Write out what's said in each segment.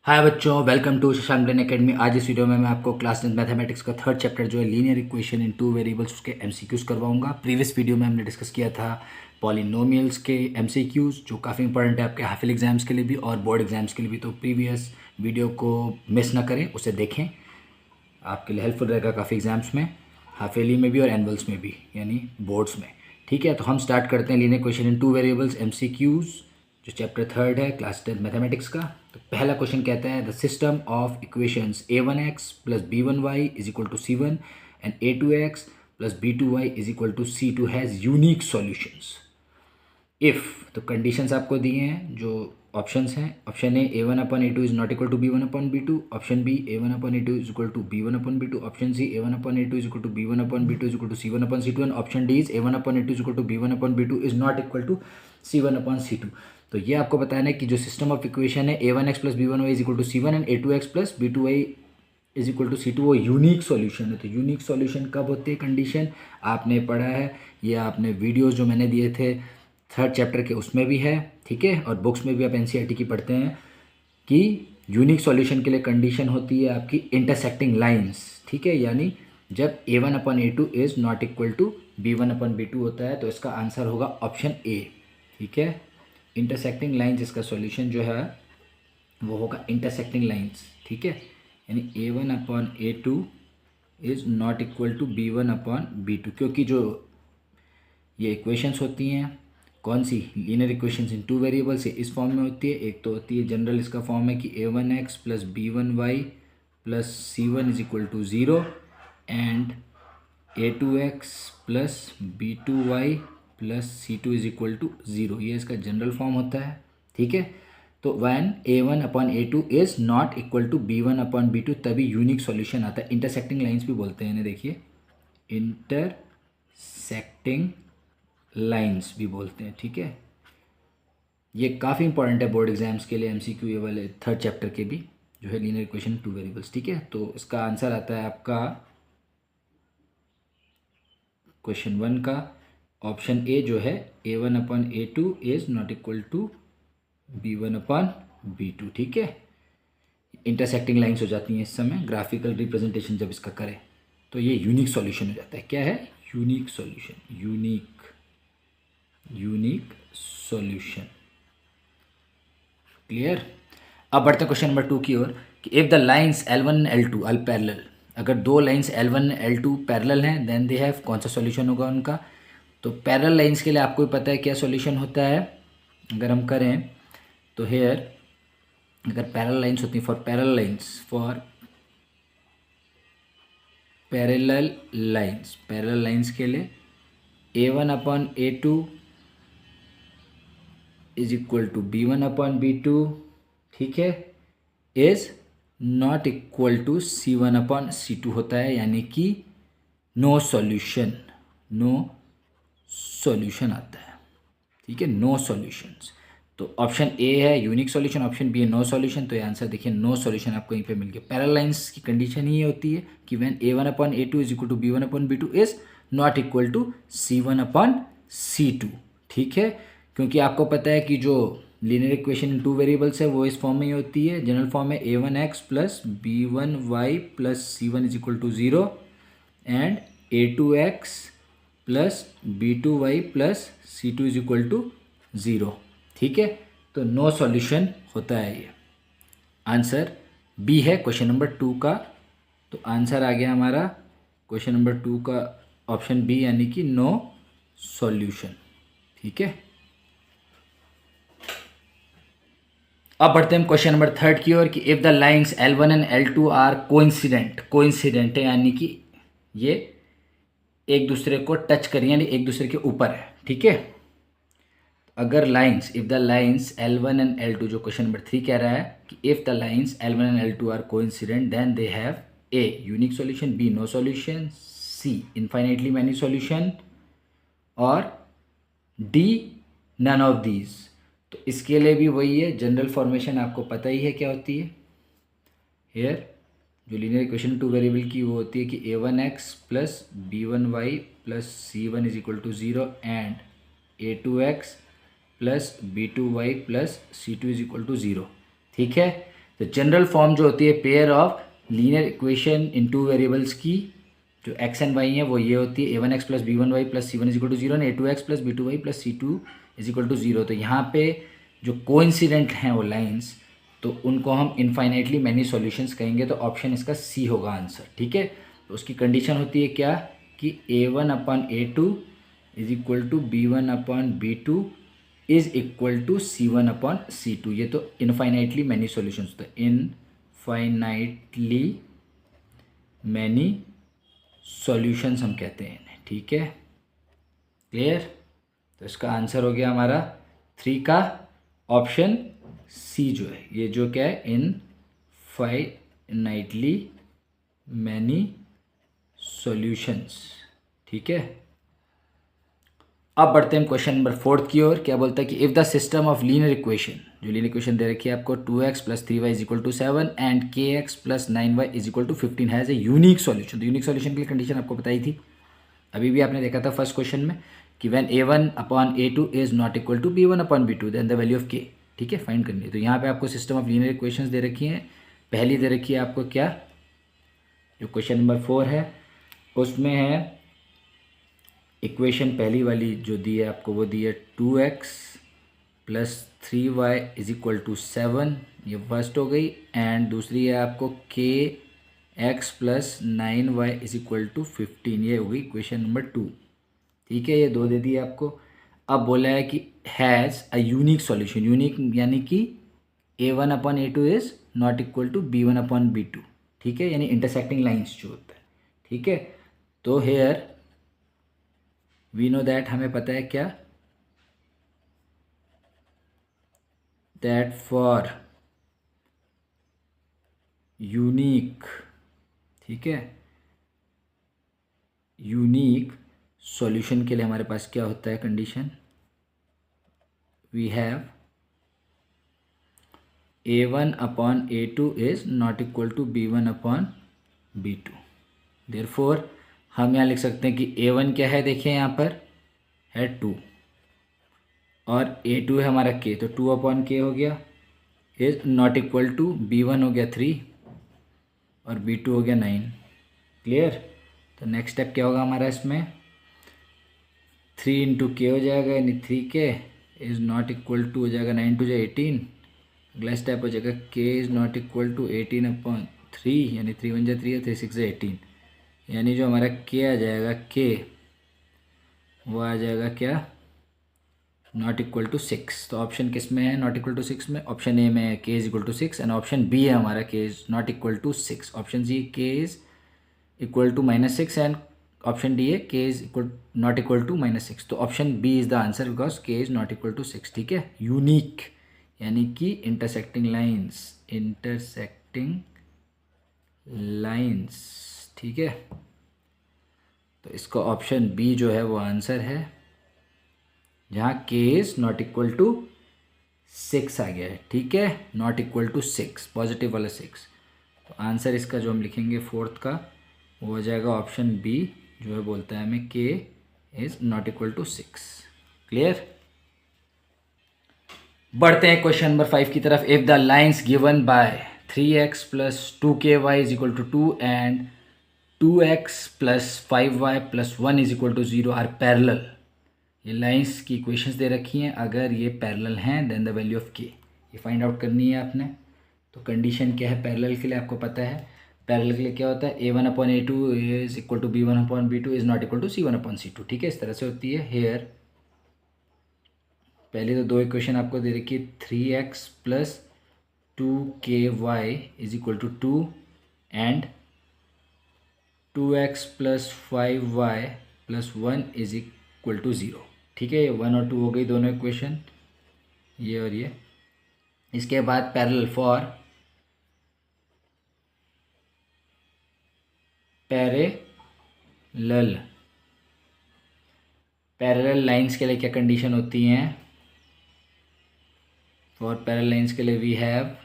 हाय बच्चों, welcome to Shashank brain academy. आज इस वीडियो में मैं आपको क्लास 10 मैथमेटिक्स का थर्ड चैप्टर जो है linear equation in two variables उसके एमसीक्यूज करवाऊंगा। प्रीवियस वीडियो में हमने डिस्कस किया था पॉलिनोमियल्स के एमसीक्यूज, जो काफ़ी इंपॉर्टेंट है आपके हाफिल एग्जाम्स के लिए भी और बोर्ड एग्जाम्स के लिए भी। तो प्रीवियस वीडियो को मिस ना करें, उसे देखें, आपके लिए हेल्पफुल रहेगा काफ़ी एग्जाम्स में, हाफिली में भी और एनुअल्स में भी, यानी बोर्ड्स में। ठीक है, तो हम स्टार्ट करते हैं linear equation in two variables MCQs, जो चैप्टर थर्ड है क्लास 10 मैथमेटिक्स का। तो पहला क्वेश्चन कहता है the system of equations a1x plus b1y is equal to c1 and a2x plus b2y is equal to c2 has unique solutions if. तो conditions आपको दिए हैं, जो ऑप्शंस हैं। Option A a1 upon a2 is not equal to b1 upon b2। Option B a1 upon a2 is equal to b1 upon b2। Option C a1 upon a2 is equal to b1 upon b2 is equal to c1 upon c2। And option D is a1 upon a2 is equal to b1 upon b2 is not equal to c1 upon c2। तो ये आपको बताना है कि जो system of equation है a1x plus b1y is equal to c1 and a2x plus b2y is equal to c2 वो unique solution है। तो यूनिक सॉल्यूशन कब होती है कंडीशन, आपने पढ़ा है, ये आपने वीडियोस जो मैंने दिए थे थर्ड चैप्टर के उसमें भी है। ठीक है, और बुक्स में भी आप एनसीईआरटी की पढ़ते हैं कि यूनिक सॉल्यूशन के लिए कंडीशन होती है आपकी इंटरसेक्टिंग लाइंस। ठीक है, यानी जब a1 upon a2 is not equal to b1 upon b2 होता है, तो इसका आंसर होगा ऑप्शन ए। ठीक है, इंटरसेक्टिंग लाइंस इसका सॉल्यूशन जो है वो होगा इंटरसेक्टिंग लाइंस। ठीक है, यानी a1 upon a2 is not equal to b1 upon b2, क्योंकि जो ये इक्वेशंस होती हैं, कौन सी linear equations in two variables, इस फॉर्म में होती है। एक तो होती है जनरल, इसका फॉर्म है कि a1x plus b1y plus c1 is equal to zero and a2x plus b2y plus c2 is equal to zero, ये इसका जनरल फॉर्म होता है। ठीक है, तो when a1 upon a2 is not equal to b1 upon b2 तभी unique solution आता है। इंटरसेक्टिंग लाइंस भी बोलते हैं इन्हें, देखिए इंटरसेक्टिंग लाइंस भी बोलते हैं। ठीक है, ये काफ़ी इंपॉर्टेंट है बोर्ड एग्जाम्स के लिए, एमसीक्यू ये वाले थर्ड चैप्टर के भी, जो है लीनियर इक्वेशन टू वेरिएबल्स। ठीक है, तो इसका आंसर आता है आपका क्वेश्चन वन का ऑप्शन ए, जो है a1 upon a2 is not equal to b1 upon b2। ठीक है, इंटरसेक्टिंग लाइंस हो जाती हैं इस समय, ग्राफिकल रिप्रेजेंटेशन जब इसका करें तो ये यूनिक सॉल्यूशन हो जाता है। क्या है? Unique solution, unique solution. Clear. अब बढ़ते हैं क्वेश्चन नंबर 2 की ओर कि if the lines L1 and L2 are parallel, अगर दो लाइंस L1 L2 पैरेलल हैं देन दे हैव, कौन सा सॉल्यूशन होगा उनका। तो पैरेलल लाइंस के लिए आपको भी पता है क्या सॉल्यूशन होता है। अगर हम करें तो हेयर, अगर पैरेलल लाइंस होती हैं, फॉर पैरेलल लाइंस के लिए a1 upon a2 is equal to b1 upon b2, ठीक है, is not equal to c1 upon c2 होता है, यानी कि नो सॉल्यूशन आता है। ठीक है, नो सॉल्यूशंस। तो ऑप्शन ए है यूनिक सॉल्यूशन, ऑप्शन बी है नो सॉल्यूशन। तो ये आंसर देखिए नो सॉल्यूशन आपको यहीं पे मिल गया। पैरेलल लाइंस की कंडीशन ही ये होती है कि when a1 upon a2 is equal to b1 upon b2 is not equal to c1 upon c2। ठीक है, क्योंकि आपको पता है कि जो linear equation in two variables है वो इस फॉर्म में ही होती है। जनरल फॉर्म है a1x plus b1y plus c1 is equal to zero and a2x plus b2y plus c2 is equal to zero. ठीक है, तो नो सॉल्यूशन होता है ये। आंसर बी है क्वेश्चन नंबर 2 का। तो आंसर आ गया हमारा क्वेश्चन नंबर 2 का ऑप्शन बी, यानी कि नो सॉल्यूशन। ठीक है, अब बढ़ते हैं क्वेश्चन नंबर 3 की ओर कि if the lines L1 and L2 are coincident है, यानी कि ये एक दूसरे को टच करें, यानी एक दूसरे के ऊपर है। ठीक है, अगर lines, if the lines L1 and L2, जो क्वेश्चन नंबर 3 कह रहा है कि if the lines L1 and L2 are coincident then they have a unique solution, B no solution, C infinitely many solution और डी नन ऑफ दीज। तो इसके लिए भी वही है, जनरल फॉर्मेशन आपको पता ही है क्या होती है। हेयर जो लीनियर इक्वेशन टू वेरिएबल की वो होती है कि a1x plus b1y plus c1 is equal to zero and a2x plus b2y plus c2 is equal to zero. ठीक है, तो जनरल फॉर्म जो होती है pair of linear equation in two variables की जो एक्स एंड वाई है वो ये होती है a1x plus b1y plus c1 is equal to zero, a2x plus b2y plus c2 is equal to zero. तो यहाँ पे जो कोइंसिडेंट हैं वो लाइंस, तो उनको हम इनफाइनाइटली मैनी सॉल्यूशंस कहेंगे। तो ऑप्शन इसका सी होगा आंसर, ठीक है। तो उसकी कंडीशन होती है क्या कि a1 upon a2 is equal to b1 upon b2 is equal to c1 upon c2। ये तो इनफाइनाइटली मैनी सॉल्यूशंस होते हैं, इनफाइनाइटली मैनी सॉल्यूशंस हम कहते हैं इन्हें, ठीक है, क्लियर। तो इसका आंसर हो गया हमारा 3 का ऑप्शन सी जो है, ये जो क्या है इनफाइनाइटली मैनी सॉल्यूशंस, ठीक है। अब बढ़ते हैं क्वेश्चन नंबर 4 की ओर। क्या बोलता है कि if the system of linear equation, जो लीनियर इक्वेशन दे रखी है आपको 2x plus 3y is equal to 7 and kx plus 9y is equal to 15 has a unique solution. तो यूनिक सॉल्यूशन की कंडीशन आपको बताई थी, अभी भी आपने देखा था फर्स्ट क्वेश्चन में कि when a1 upon a2 is not equal to b1 upon b2 then the value of k, ठीक है, फाइंड करनी है। तो यहाँ पे आपको सिस्टम ऑफ लीनियर इक्वेशंस दे रखी हैं। पहली दे रखी है आपको क्या, जो क्वेश्चन नंबर 4 है उसमें है इक्वेशन पहली वाली जो दी है आपको, वो दी है 2x plus 3y is equal to 7, ये फर्स्ट हो गई। एंड दूसरी है आपको kx plus 9y is equal to 15, ये हो गई इक्वेशन नंबर 2, ठीक है। ये दो दे दी आपको। अब बोला है कि has a unique solution, unique यानी कि a1 upon a2 is not equal to b1 upon b2, ठीक है, यानी इंटरसेक्टिंग लाइंस जो होता है, ठीक है। तो हेयर वी नो दैट, हमें पता है क्या, दैट फॉर यूनिक, ठीक है, यूनिक सॉल्यूशन के लिए हमारे पास क्या होता है condition, we have a1 upon a2 is not equal to b1 upon b2। Therefore हम यहाँ लिख सकते हैं कि a1 क्या है, देखिए यहाँ पर है 2 और a2 है हमारा k, तो 2 अपॉन k हो गया is not equal to b1 हो गया 3 और b2 हो गया 9, क्लियर। तो नेक्स्ट स्टेप क्या होगा हमारा, इसमें 3 इंटू के हो जाएगा यानी 3k is not equal to हो जाएगा 9 टू 18। अगला स्टेप हो जाएगा k is not equal to 18 upon 3 यानी 3 1 जा 3 है, 3 6 जा 18, यानी जो हमारा k आ जाएगा k वो आ जाएगा क्या, नॉट इक्वल टू 6। तो ऑप्शन किस में है नॉट इक्वल टू 6 में, ऑप्शन ए में है k is equal to 6 and option B है हमारा k is not equal to 6। Option C k is equal to -6 and option D है k is equal not equal to -6। तो option B is the answer because k is not equal to 6, ठीक है। Unique यानी कि intersecting lines, intersecting lines, ठीक है। तो इसका ऑप्शन बी जो है वो आंसर है, जहाँ k is not equal to 6 आ गया है, ठीक है, नॉट इक्वल टू 6, पॉजिटिव वाला 6। तो आंसर इसका जो हम लिखेंगे फोर्थ का वो हो जाएगा ऑप्शन बी, जो है बोलता है हमें k is not equal to 6, clear. बढ़ते हैं क्वेश्चन नंबर 5 की तरफ। If the lines given by 3x plus 2ky is equal to 2 and 2x plus 5y plus 1 is equal to 0 are parallel, ये लाइंस की इक्वेशंस दे रखी हैं, अगर ये पैरेलल हैं then the value of k, ये फाइंड आउट करनी है आपने। तो कंडीशन क्या है पैरेलल के लिए, आपको पता है पैरेलल के लिए क्या होता है, a1 upon a2 is equal to b1 upon b2 is not equal to c1 upon c2, ठीक है, इस तरह से होती है। हेयर पहले तो दो इक्वेशन आपको दे रखी है, 3x plus 2ky is equal to 2 and 2x plus 5y plus 1 is equal to 0, ठीक है। ये 1 और 2 हो गई दोनों इक्वेशन, ये और ये। इसके बाद पैरेलल फॉर पैरेलल लाइंस के लिए क्या कंडीशन होती हैं, फॉर पैरेलल लाइंस के लिए we have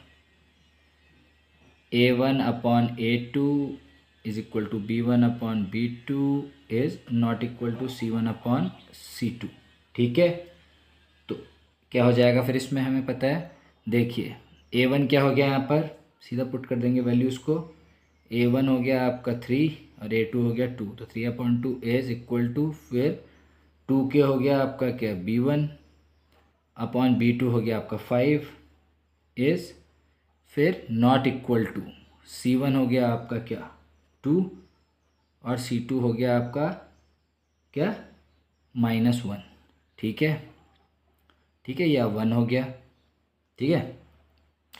a1 upon a2 is equal to b1 upon b2 is not equal to c1 upon c2, ठीक है। तो क्या हो जाएगा फिर इसमें, हमें पता है, देखिए a1 क्या हो गया यहाँ पर सीधा पुट कर देंगे वैल्यूज़ को। A1 हो गया आपका 3 और A2 हो गया 2, तो 3/2 इज इक्वल टू, फिर 2K हो गया आपका क्या B1 अपॉन B2 हो गया आपका 5 इज़, फिर नॉट इक्वल टू C1 हो गया आपका क्या 2 और C2 हो गया आपका क्या -1। ठीक है, ठीक है, या 1 हो गया। ठीक है,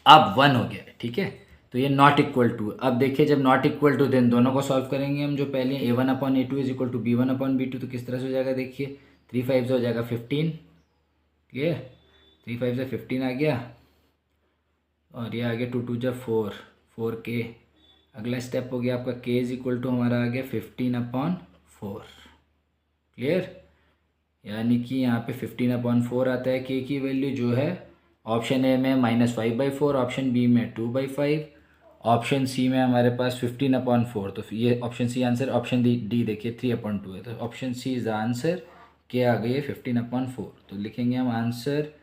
अब 1 हो गया। ठीक है, तो ये नॉट इक्वल टू। अब देखिए जब नॉट इक्वल टू देन दोनों को सॉल्व करेंगे हम। जो पहले A1/A2 is equal to B1/B2, तो किस तरह से हो जाएगा देखिए, 3 5 से हो जाएगा 15। ठीक है, 3 5 से 15 आ गया और ये आ गया 2 2 जा 4, 4K। अगला स्टेप हो गया आपका K इज इक्वल टू हमारा आ गया 15/4। क्लियर, यानी कि यहाँ पे 15/4 आता है K की वैल्यू, जो है ऑप्शन ए में -5/4, ऑप्शन बी में 2/5, ऑप्शन सी में हमारे पास 15/4। तो ये option C answer. Option D देखिए 3/2 है, तो option C is the answer. क्या आ गई है 15/4। तो लिखेंगे हम आंसर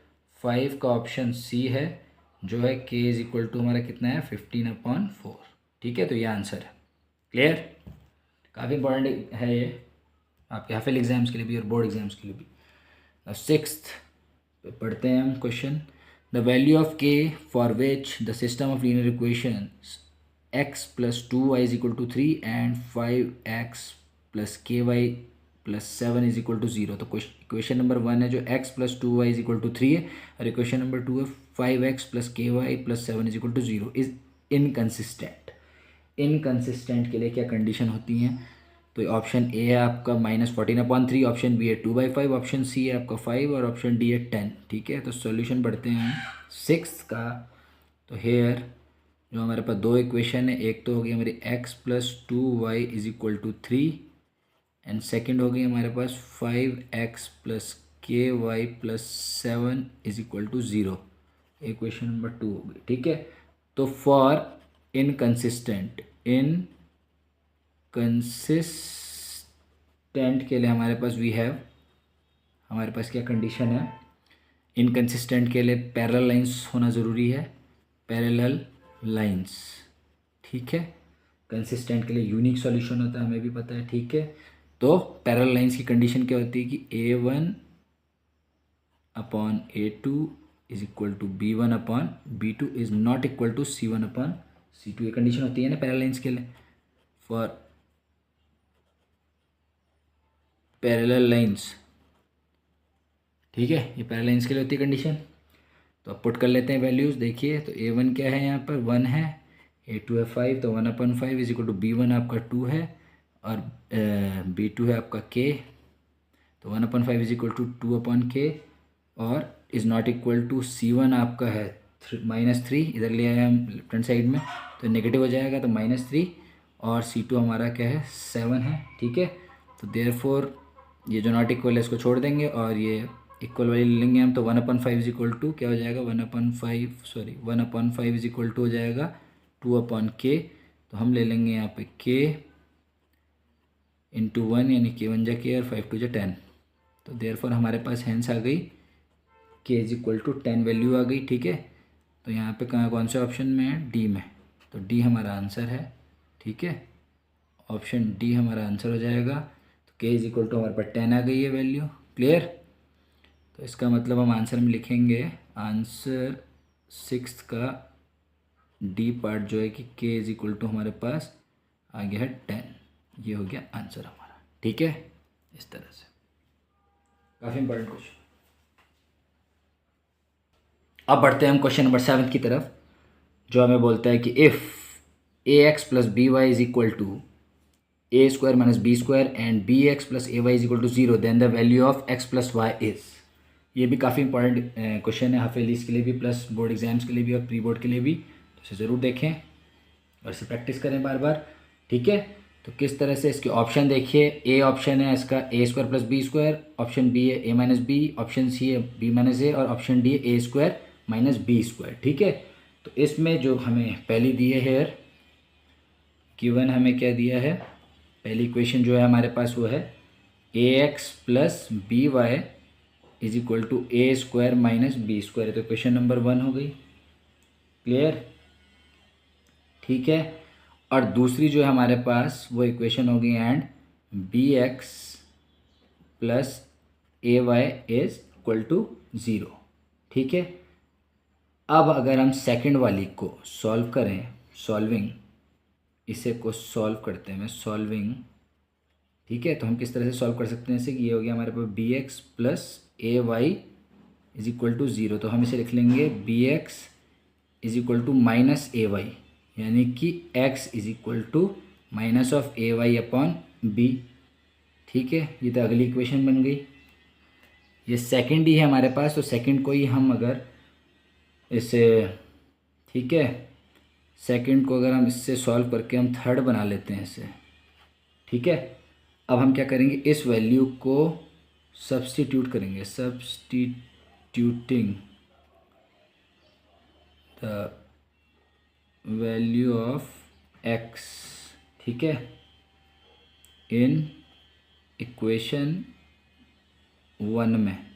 5 का ऑप्शन सी है, जो है K इज इक्वल टू हमारा कितना है 15/4। ठीक है, तो ये आंसर है। क्लियर, काफ़ी इंपॉर्टेंट है ये आपके हाफिल एग्जाम्स के लिए भी और बोर्ड एग्जाम्स के लिए भी। सिक्स्थ पढ़ते हैं हम question. The value of K for which the system of linear equation x + 2y is equal to 3 and 5x + ky + 7 is equal to 0। तो इक्वेशन नंबर 1 है जो x + 2y is equal to 3 है, और equation number 2 है 5x + ky + 7 is equal to 0 is inconsistent. Inconsistent के लिए क्या condition होती हैं? तो ऑप्शन ए है आपका -14/3, ऑप्शन बी है 2/5, ऑप्शन सी है आपका 5 और ऑप्शन डी है 10। ठीक है, तो सॉल्यूशन पढ़ते हैं हम सिक्स का। तो हेयर जो हमारे पास दो इक्वेशन है, एक तो हो गई हमारी x + 2y is equal to 3 and second हो गई हमारे पास 5x + ky + 7 is equal to 0। Equation number 2 हो गई। ठीक है, तो फॉर इनकन्सिस्टेंट कंसिस्टेंट के लिए हमारे पास हमारे पास क्या कंडीशन है? इनकंसिस्टेंट के लिए पैरेलल लाइंस होना ज़रूरी है, पैरेलल लाइंस। ठीक है, कंसिस्टेंट के लिए यूनिक सॉल्यूशन होता है, हमें भी पता है। ठीक है, तो पैरेलल लाइंस की कंडीशन क्या होती है कि A1/A2 is equal to B1/B2 is not equal to C1/C2। ये कंडीशन होती है ना पैरेलल लाइंस के लिए। फॉर पैरेलल लाइंस, ठीक है, ये पैरेलल लाइंस के लिए होती है कंडीशन। तो अब पुट कर लेते हैं वैल्यूज़। देखिए तो A1 क्या है, यहाँ पर 1 है, A2 है 5, तो 1/5 इज इक्वल टू B1 आपका 2 है और B2 है आपका K, तो 1/5 इज इक्वल टू 2/K और is not equal to C1 आपका है -3, इधर ले आए हम लेफ्ट हैंड साइड में तो नेगेटिव हो जाएगा, तो -3 और C2 हमारा क्या है 7 है। ठीक है, तो देयरफॉर ये जो नॉट इक्वल है इसको छोड़ देंगे और ये इक्वल वाली ले लेंगे हम, तो 1/5 इज इक्वल टू क्या हो जाएगा 1/5 इज इक्वल टू हो जाएगा 2/K। तो हम ले लेंगे यहाँ पे K × 1 यानी K1 जा K और 5 2 जा 10। तो देयरफॉर हमारे पास हैंस आ गई K is equal to 10 value आ गई। ठीक है, तो यहाँ पे कौन से ऑप्शन में है? डी में, तो डी हमारा आंसर है। ठीक है, ऑप्शन डी हमारा आंसर हो जाएगा। तो K इज इक्वल टू हमारे पास 10 आ गई है वैल्यू। क्लियर, तो इसका मतलब हम आंसर में लिखेंगे आंसर सिक्स्थ का डी पार्ट जो है कि K इज इक्वल टू हमारे पास आ गया है 10। ये हो गया आंसर हमारा। ठीक है, इस तरह से काफ़ी इंपॉर्टेंट क्वेश्चन। अब बढ़ते हैं हम क्वेश्चन नंबर 7 की तरफ, जो हमें बोलता है कि if ax + by is equal to a² - b² and bx + ay is equal to 0 then the value of x + y is. ये भी काफ़ी इंपॉर्टेंट क्वेश्चन है हाफिलीज के लिए भी, प्लस बोर्ड एग्जाम्स के लिए भी और प्री बोर्ड के लिए भी। तो इसे ज़रूर देखें और इसे प्रैक्टिस करें बार बार। ठीक है, तो किस तरह से इसके ऑप्शन देखिए। ए ऑप्शन है इसका a² + b², ऑप्शन बी है a - b, ऑप्शन सी है b - a और ऑप्शन डी है a² - b²। ठीक है, तो इसमें जो हमें पहली दी है हेयर गिवन, हमें क्या दिया है? पहली इक्वेशन जो है हमारे पास वो है ax + by is equal to a² - b²। तो क्वेश्चन नंबर 1 हो गई। क्लियर, ठीक है। और दूसरी जो है हमारे पास वो इक्वेशन होगी and b x plus A Y is equal to zero. ठीक है। अब अगर हम सेकंड वाली को सॉल्व करें, सॉल्विंग, इसे को सॉल्व करते हैं, सॉल्विंग, ठीक है। तो हम किस तरह से सॉल्व कर सकते हैं इसे, ये हो गया हमारे पास B x plus A Y is equal to zero. तो हम इसे लिख लेंगे B X is equal to minus A Y, यानी कि X is equal to minus of A Y upon B. ठीक है, ये तो अगली इक्वेशन बन गई। ये सेकंड ही है हमारे पास, तो सेकंड को ही हम अगर इसे, ठीक है, सेकंड को अगर हम इससे सॉल्व करके हम थर्ड बना लेते हैं इसे। ठीक है। अब हम क्या करेंगे, इस वैल्यू को सब्स्टिट्यूट करेंगे, substituting the value of X, ठीक है, इन इक्वेशन वन में।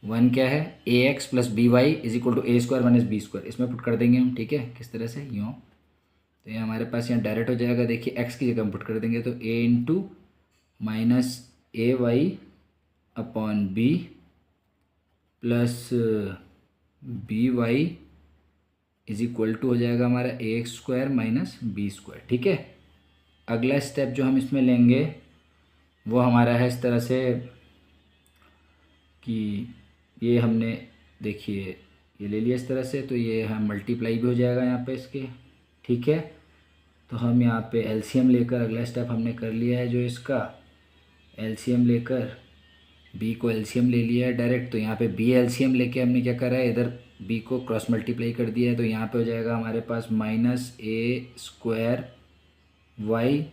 वन क्या है, A X plus B Y is equal to A square minus B square, इसमें पुट कर देंगे हम। ठीक है, किस तरह से, यूँ। तो ये हमारे पास यहाँ डायरेक्ट हो जाएगा, देखिए एक्स की जगह हम पुट कर देंगे तो A into minus A Y upon B plus B Y is equal to हो जाएगा हमारा A X square minus B square. ठीक है। अगला स्टेप जो हम इसमें लेंगे वो हमारा है इस तरह से कि ये हमने, देखिए ये ले लिया इस तरह से, तो ये हम मल्टीप्लाई भी हो जाएगा यहाँ पे इसके। ठीक है। तो हम यहाँ पे एलसीएम लेकर, अगला स्टेप हमने कर लिया है जो इसका, एलसीएम लेकर बी को एलसीएम ले लिया है डायरेक्ट। तो यहाँ पे बी एलसीएम लेके हमने क्या करा है, इधर बी को क्रॉस मल्टीप्लाई कर दिया है। तो यहाँ पे हो जाएगा हमारे पास माइनस ए स्क्वायर वाई,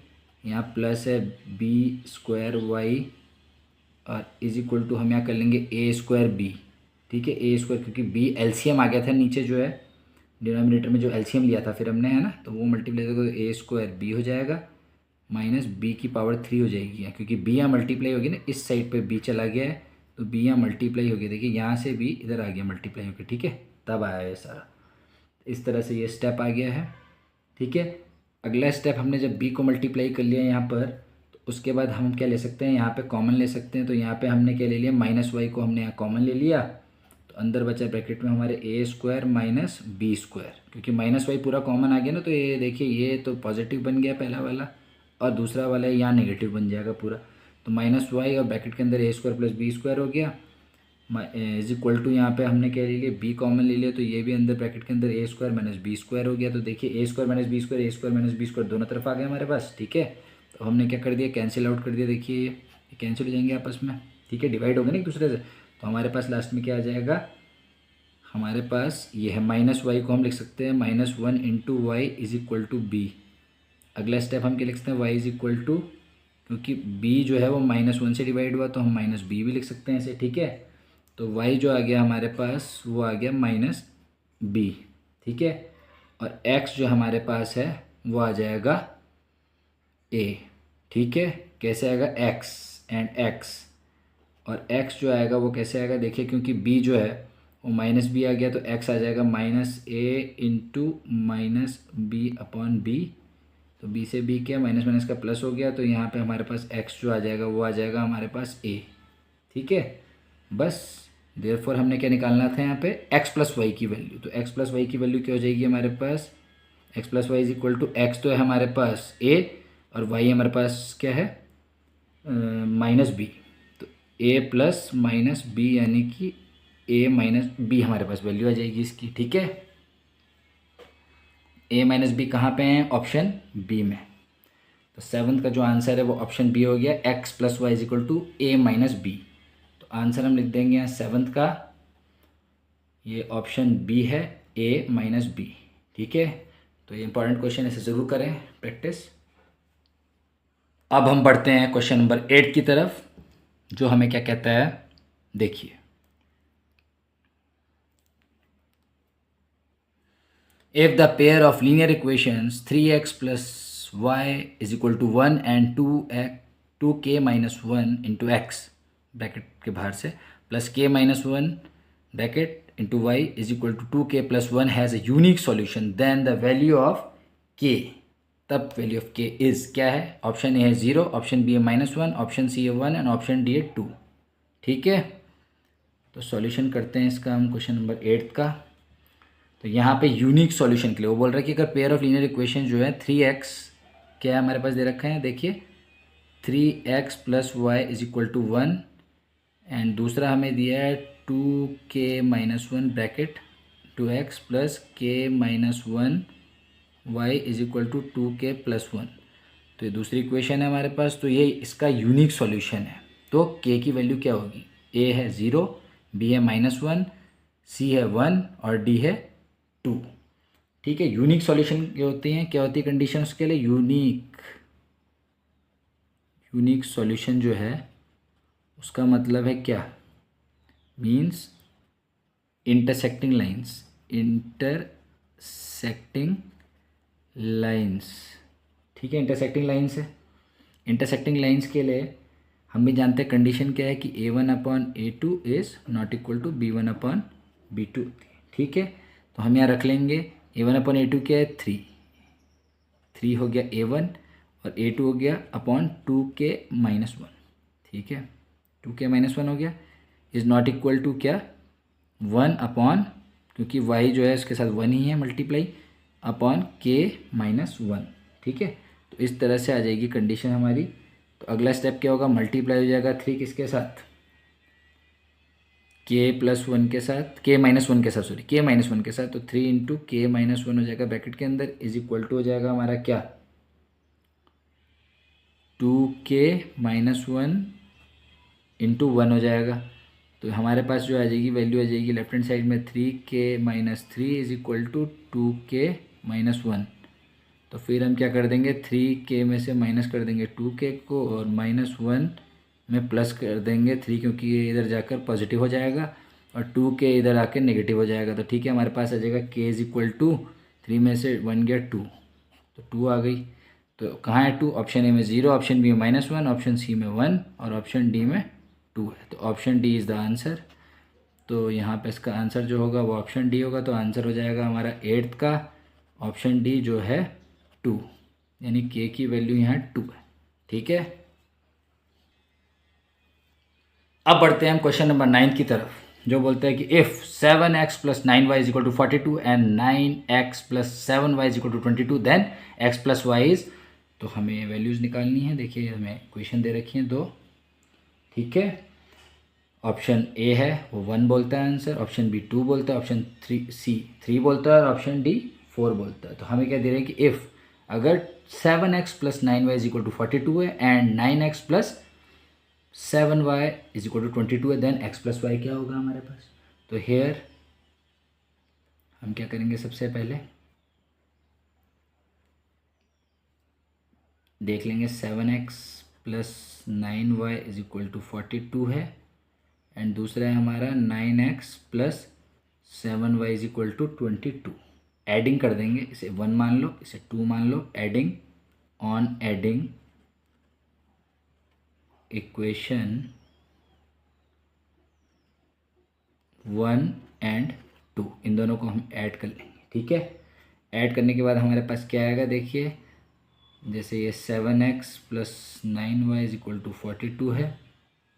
यहाँ प्लस है बी स्क्वायर वाई, और इज इक्वल टू हम यहाँ कर लेंगे ए स्क्वायर बी। ठीक है, ए स्क्वायर, क्योंकि बी एलसीएम आ गया था नीचे जो है डिनोमिनेटर में, जो एलसीएम लिया था फिर हमने, है ना, तो वो मल्टीप्लाई करेगा तो ए स्क्वायर बी हो जाएगा माइनस बी की पावर 3 हो जाएगी यहाँ, क्योंकि बी यहाँ मल्टीप्लाई हो गया ना, इस साइड पे बी चला गया है तो बी यहाँ मल्टीप्लाई हो गया। देखिए यहाँ से बी इधर आ गया मल्टीप्लाई होकर। ठीक है, तब आया है सारा, इस तरह से ये स्टेप आ गया है। ठीक है। अगला स्टेप हमने जब बी को मल्टीप्लाई कर लिया यहाँ पर, तो उसके बाद हम क्या ले सकते हैं, यहाँ पे कॉमन ले सकते हैं। तो यहाँ पे हमने क्या ले लिया, माइनस वाई को हमने यहाँ कॉमन ले लिया, तो अंदर बचा ब्रैकेट में हमारे ए स्क्वायर माइनस बी स्क्वायर, क्योंकि माइनस वाई पूरा कॉमन आ गया ना, तो ये देखिए ये तो पॉजिटिव बन गया पहला वाला, और दूसरा वाला यहाँ नेगेटिव बन जाएगा पूरा। तो माइनस वाई और ब्रैकेट के अंदर ए स्क्वायर प्लस बी स्क्वायर हो गया, इज इक्वल टू यहाँ पे हमने क्या ले लिया, बी कॉमन ले लिया, तो ये भी अंदर ब्रैकेट के अंदर ए स्क्वायर माइनस बी स्क्वायर हो गया। तो देखिए ए स्क्वायर माइनस बी स्क्वायर, ए स्क्वायर माइनस बी स्क्वायर दोनों तरफ आ गया हमारे पास। ठीक है। तो हमने क्या कर दिया, कैंसिल आउट कर दिया, देखिए ये कैंसिल हो जाएंगे आपस में। ठीक है, डिवाइड हो गए ना एक दूसरे से। तो हमारे पास लास्ट में क्या आ जाएगा, हमारे पास ये है माइनस वाई को हम लिख सकते हैं minus one into y is equal to b. अगला स्टेप हम क्या लिख सकते हैं, वाई इज इक्वल टू, क्योंकि बी जो है वो माइनस वन से डिवाइड हुआ तो हम माइनस बी भी लिख सकते हैं ऐसे। ठीक है। तो वाई जो आ गया हमारे पास वो आ गया माइनस बी। ठीक है। और एक्स जो हमारे पास है वो आ जाएगा ए। ठीक है, कैसे आएगा, एक्स एंड एक्स, और एक्स जो आएगा वो कैसे आएगा, देखिए क्योंकि बी जो है वो माइनस बी आ गया तो एक्स आ जाएगा minus A into minus B upon B. तो बी से बी क्या, माइनस माइनस का प्लस हो गया, तो यहाँ पे हमारे पास एक्स जो आ जाएगा वो आ जाएगा हमारे पास ए। ठीक है, बस देयरफॉर हमने क्या निकालना था यहाँ पे, एक्स प्लस वाई की वैल्यू। तो एक्स प्लस वाई की वैल्यू क्या हो जाएगी हमारे पास, X plus Y is equal to, X तो है हमारे पास ए और वाई हमारे पास क्या है माइनस बी। तो ए प्लस माइनस बी यानी कि ए माइनस बी हमारे पास वैल्यू आ जाएगी इसकी। ठीक है, ए माइनस बी कहाँ पे हैं, ऑप्शन बी में। तो सेवन्थ का जो आंसर है वो ऑप्शन बी हो गया, x plus Y is equal to a minus b. तो आंसर हम लिख देंगे यहाँ सेवन्थ का, ये ऑप्शन बी है, ए माइनस बी। ठीक है, तो ये इंपॉर्टेंट क्वेश्चन ऐसे ज़रूर करें प्रैक्टिस। अब हम बढ़ते हैं क्वेश्चन नंबर 8 की तरफ, जो हमें क्या कहता है, देखिए if the pair of linear equations 3x plus y is equal to 1 and 2k minus 1 into x bracket के बाहर से plus k minus 1 bracket into y is equal to 2k plus 1 has a unique solution, then the value of के, तब value of के is क्या है? Option A है 0, option B है -1, ऑप्शन सी है 1 एंड ऑप्शन डी है 2। ठीक है, तो सॉल्यूशन करते हैं इसका हम क्वेश्चन नंबर 8 का। तो यहाँ पे यूनिक सॉल्यूशन के लिए वो बोल रहा है कि अगर पेयर ऑफ लीनियर इक्वेशन जो है 3x, क्या है हमारे पास दे रखा है, देखिए 3x + y = 1, एंड दूसरा हमें दिया है 2k-1 bracket 2x + k-1 y = 2k + 1। तो ये दूसरी इक्वेशन है हमारे पास, तो ये इसका यूनिक सॉल्यूशन है। तो k की वैल्यू क्या होगी? a है 0, b है -1, c है 1 और d है 2। ठीक है, यूनिक सॉल्यूशन क्या होती हैं, क्या होती है कंडीशन उसके लिए? यूनिक सॉल्यूशन जो है उसका मतलब है क्या? Means intersecting lines. ठीक है, इंटरसेक्टिंग लाइंस है। इंटरसेक्टिंग लाइंस के लिए हम भी जानते हैं कंडीशन क्या है कि a1/a2 is not equal to b1/b2 होती है। ठीक है, तो हम यहाँ रख लेंगे a1/a2 क्या है? 3 हो गया a1 और a2 हो गया अपॉन 2k-1। ठीक है, 2k-1 हो गया, इज़ नॉट इक्वल टू क्या? 1 क्योंकि y जो है उसके साथ 1 ही है, मल्टीप्लाई अपॉन k-1। ठीक है, तो इस तरह से आ जाएगी कंडीशन हमारी। तो अगला स्टेप क्या होगा? मल्टीप्लाई हो जाएगा 3 किसके साथ? k+1 के साथ, k-1 के साथ, सॉरी k-1 के साथ। तो 3 × k-1 हो जाएगा ब्रैकेट के अंदर, इज इक्वल टू हो जाएगा हमारा क्या? 2k-1 × 1 हो जाएगा। तो हमारे पास जो आ जाएगी वैल्यू आ जाएगी लेफ्ट हैंड साइड में 3k-3 = 2k-1। तो फिर हम क्या कर देंगे? 3k में से माइनस कर देंगे 2k को और -1 में प्लस कर देंगे 3, क्योंकि ये इधर जाकर पॉजिटिव हो जाएगा और 2k इधर आकर नेगेटिव हो जाएगा। तो ठीक है, हमारे पास आ जाएगा k = 3 में से 1 गया 2, तो 2 आ गई। तो कहाँ है 2? ऑप्शन ए में 0, ऑप्शन बी में -1, ऑप्शन सी में 1 और ऑप्शन डी में 2 है। तो option D is the answer. तो यहाँ पे इसका आंसर जो होगा वो ऑप्शन डी होगा। तो आंसर हो जाएगा हमारा 8th का ऑप्शन डी जो है 2, यानी k की वैल्यू यहाँ 2 है। ठीक है, अब बढ़ते हैं हम क्वेश्चन नंबर 9 की तरफ, जो बोलते हैं कि if 7x + 9y = 42 and 9x + 7y = 22 then x + y is. तो हमें वैल्यूज़ निकालनी है। देखिए हमें क्वेश्चन दे रखी हैं 2। ठीक है, ऑप्शन ए है वो 1 बोलता है आंसर, ऑप्शन बी 2 बोलता है, ऑप्शन सी 3 बोलता है और ऑप्शन डी 4 बोलता है। तो हमें क्या दे रहे हैं कि इफ़ अगर 7x + 9y = 42 है एंड 9x + 7y = 22 है, देन x + y क्या होगा हमारे पास? तो हेयर हम क्या करेंगे? सबसे पहले देख लेंगे 7x + 9y = 42 है एंड दूसरा है हमारा 9x + 7y = 22। एडिंग कर देंगे, इसे 1 मान लो, इसे 2 मान लो। एडिंग इक्वेशन 1 एंड 2, इन दोनों को हम ऐड कर लेंगे। ठीक है, ऐड करने के बाद हमारे पास क्या आएगा? देखिए जैसे ये 7x + 9y = 42 है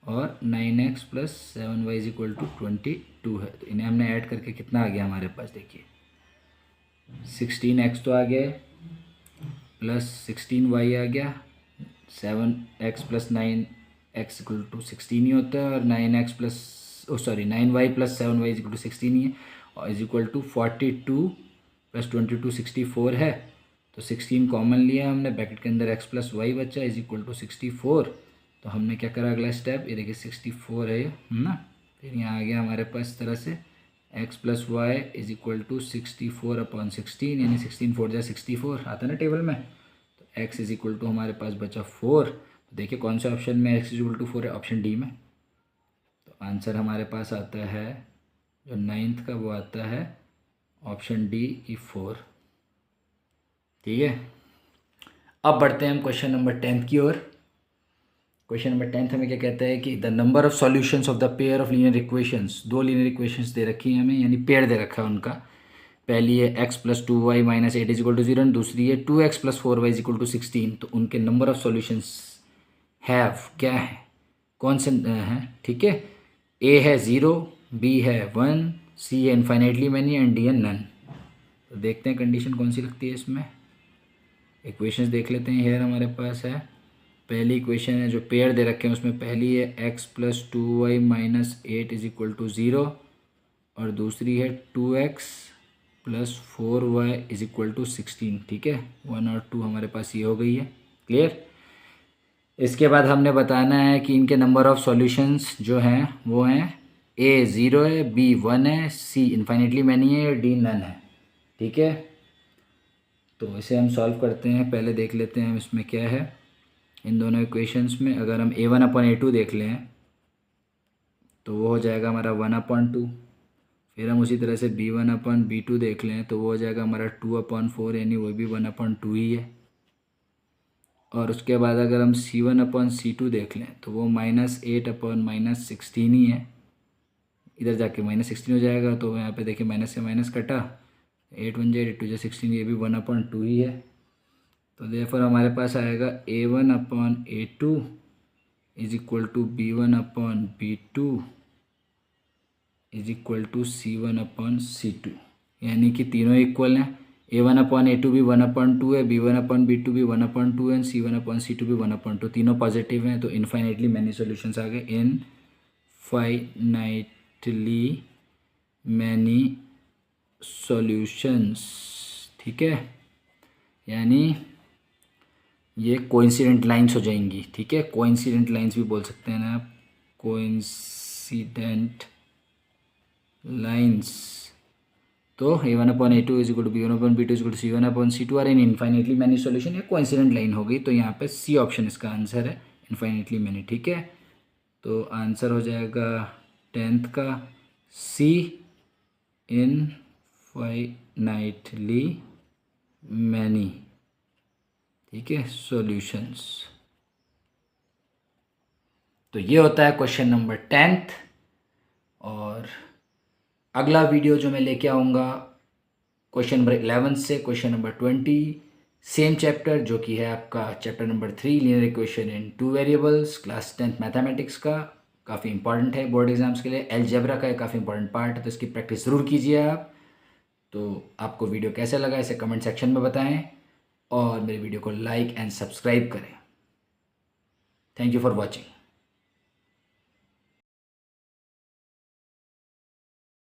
और 9x + 7y = 22 है। तो इन्हें हमने ऐड करके कितना आ गया हमारे पास? देखिए 16x तो आ गया प्लस 16y आ गया। 7x + 9x = 16 ही होता है और 9x + 9y + 7y = 16 ही है और = 42 + 22 64 है। तो 16 कॉमन लिया हमने, ब्रैकेट के अंदर x + y बचा = 64। तो हमने क्या करा? अगला स्टेप, ये देखिए 64 है ये ना, फिर यहाँ आ गया हमारे पास इस तरह से x + y = 64/16, यानी 16 4 जा 64 आता है ना टेबल में। तो x = हमारे पास बचा 4। तो देखिए कौन से ऑप्शन में x = 4 है? ऑप्शन डी में। तो आंसर हमारे पास आता है जो 9th का, वो आता है ऑप्शन डी की 4। ठीक है, अब बढ़ते हैं हम क्वेश्चन नंबर 10 की ओर। क्वेश्चन नंबर 10 हमें क्या कहता है कि the number of solutions of the pair of linear equations. 2 linear equations दे रखी हैं हमें, यानी पेयर दे रखा है उनका। पहली है x plus 2y minus 8 is equal to 0 and दूसरी है 2x plus 4y is equal to 16। तो उनके नंबर ऑफ सॉल्यूशंस हैव क्या है, कौन से हैं, ठीक है। ए है 0, बी है 1, सी है इन्फाइनाइटली मैनी एंड डी है नन। तो देखते हैं कंडीशन कौन सी लगती है इसमें। इक्वेशंस देख लेते हैं। हेयर हमारे पास है पहली इक्वेशन है जो पेयर दे रखे हैं, उसमें पहली है x plus 2y minus 8 is equal to 0 और दूसरी है 2x plus 4y is equal to 16, ठीक है। 1 और 2 हमारे पास ये हो गई है, क्लियर। इसके बाद हमने बताना है कि इनके नंबर ऑफ सॉल्यूशंस जो हैं वो हैं a 0 है, b 1 है, c इन्फाइनेटली मैनी है, d नन है, ठीक है। तो इसे हम सॉल्व करते हैं। पहले देख लेते हैं इसमें क्या है इन दोनों इक्वेशंस में। अगर हम a1/a2 देख लें तो वो हो जाएगा हमारा 1/2। फिर हम उसी तरह से b1/b2 देख लें तो वो हो जाएगा हमारा 2/4, यानी वो भी 1/2 ही है। और उसके बाद अगर हम c1/c2 देख लें तो वो -8/-16 ही है। इधर जाके -16 हो जाएगा, तो यहाँ पे देखिए माइनस से माइनस कटा, 8 1 8 2 16, ये भी 1/2 ही है। तो देयरफॉर हमारे पास आएगा a1/a2 is equal to b1/b2 is equal to c1/c2, यानी कि तीनों इक्वल हैं। a1/a2 भी 1/2 है, b1/b2 भी 1/2 है, एंड c1/c2 भी 1/2, तीनों पॉजिटिव हैं। तो इनफाइनाइटली मैनी सॉल्यूशंस आ गए, इनफाइनाइटली मैनी सॉल्यूशंस, ठीक है। यानी ये कोइंसिडेंट लाइंस हो जाएंगी, ठीक है। कोइंसिडेंट लाइंस भी बोल सकते हैं ना आप, कोइंसिडेंट लाइंस। तो a1/a2 is equal to b1/b2 is equal to c1/c2 are in infinitely many solution. ये कोइंसिडेंट लाइन हो गई, तो यहाँ पे सी ऑप्शन इसका आंसर है, इनफाइनाइटली मैनी, ठीक है। तो आंसर हो जाएगा 10th का सी, इनफाइनाइटली मैनी, ठीक है, सॉल्यूशंस। तो ये होता है क्वेश्चन नंबर 10th। और अगला वीडियो जो मैं लेके आऊँगा क्वेश्चन नंबर 11 से क्वेश्चन नंबर 20, सेम चैप्टर जो कि है आपका चैप्टर नंबर 3 लीनियर इक्वेशन इन 2 वेरिएबल्स, क्लास 10th मैथमेटिक्स का। काफ़ी इंपॉर्टेंट है बोर्ड एग्जाम्स के लिए। अलजेब्रा का एक काफ़ी इंपॉर्टेंट पार्ट है, तो इसकी प्रैक्टिस ज़रूर कीजिए आप। तो आपको वीडियो कैसे लगा इसे कमेंट सेक्शन में बताएं और मेरे वीडियो को लाइक एंड सब्सक्राइब करें। Thank you for watching.